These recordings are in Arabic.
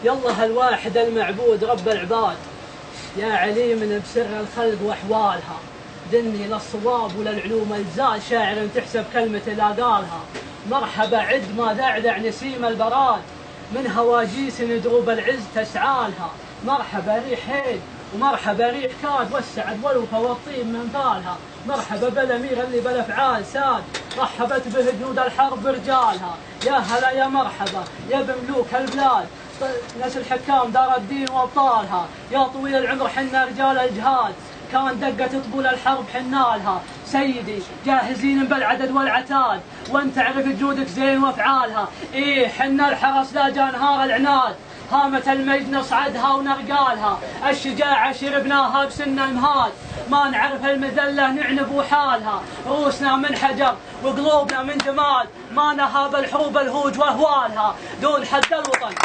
يالله الواحد المعبود رب العباد، يا عليم بسر الخلق واحوالها، دني للصواب وللعلوم الزال، شاعر تحسب كلمة لا قالها. مرحبا عد ما ذعذع نسيم البراد، من هواجيس دروب العز تسعالها. مرحبا ريح هيل ومرحبا ريح كاد، والسعد والوفا والطيب من بالها. مرحبا بالامير اللي بالافعال ساد، رحبت به جنود الحرب برجالها. يا هلا يا مرحبا يا بملوك البلاد، ناس الحكام دار الدين وابطالها. يا طويل العمر حنا رجال الجهاد، كان دقة طبول الحرب حنالها. سيدي جاهزين بالعدد والعتاد، وانت تعرف جودك زين وافعالها. ايه حنا الحرس لا جا نهار العناد، هامة المجد نصعدها ونرقالها. الشجاعة شربناها بسن المهاد، ما نعرف المذلة نعنب حالها. رؤوسنا من حجر وقلوبنا من جمال، ما نهاب الحروب الهوج واهوالها. دون حد الوطن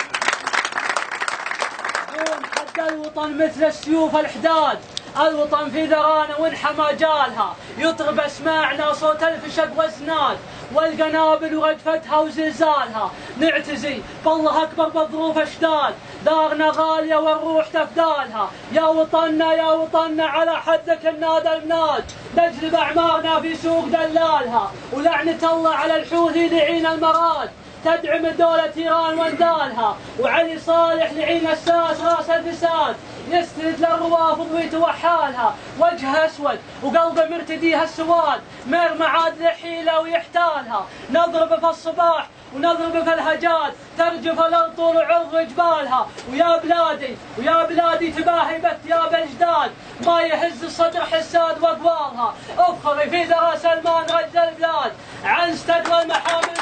دون حد الوطن مثل السيوف الحداد، الوطن في ذرانا وانحمى جالها. يطرب اسماعنا صوت الفشق والزناد، والقنابل ورجفتها وزلزالها. نعتزي بالله اكبر بالظروف اشداد، دارنا غاليه والروح تفدالها. يا وطننا يا وطننا على حدك النادى المناد، نجلب اعمارنا في سوق دلالها. ولعنه الله على الحوثي لعين المراد، تدعم دولة إيران واندالها. وعلي صالح لعين الساس راس الفساد، يستند للروافض ويتوحالها. وجهه اسود وقلبه مرتديها السواد، مير معاد لحيله ويحتالها. نضرب في الصباح ونضرب في الهجات، ترجف الارض طول عرض جبالها. ويا بلادي ويا بلادي تباهي بثياب الاجداد، ما يهز الصدر حساد واقوالها. افخري في ذرى سلمان رد البلاد، عن استدوى المحامل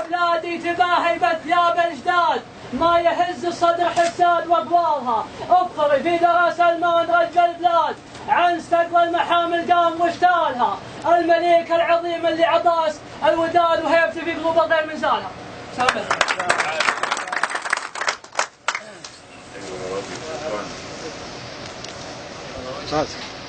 بلادي تباهي بثياب الاجداد، ما يهز الصدر حساد واقوالها. افخري في ذرى سلمان رج البلاد، عن استقوى المحامل قام واشتالها. الملك العظيم اللي عطاس الوداد وهيبته في قلوب الغير من زالها. سلام.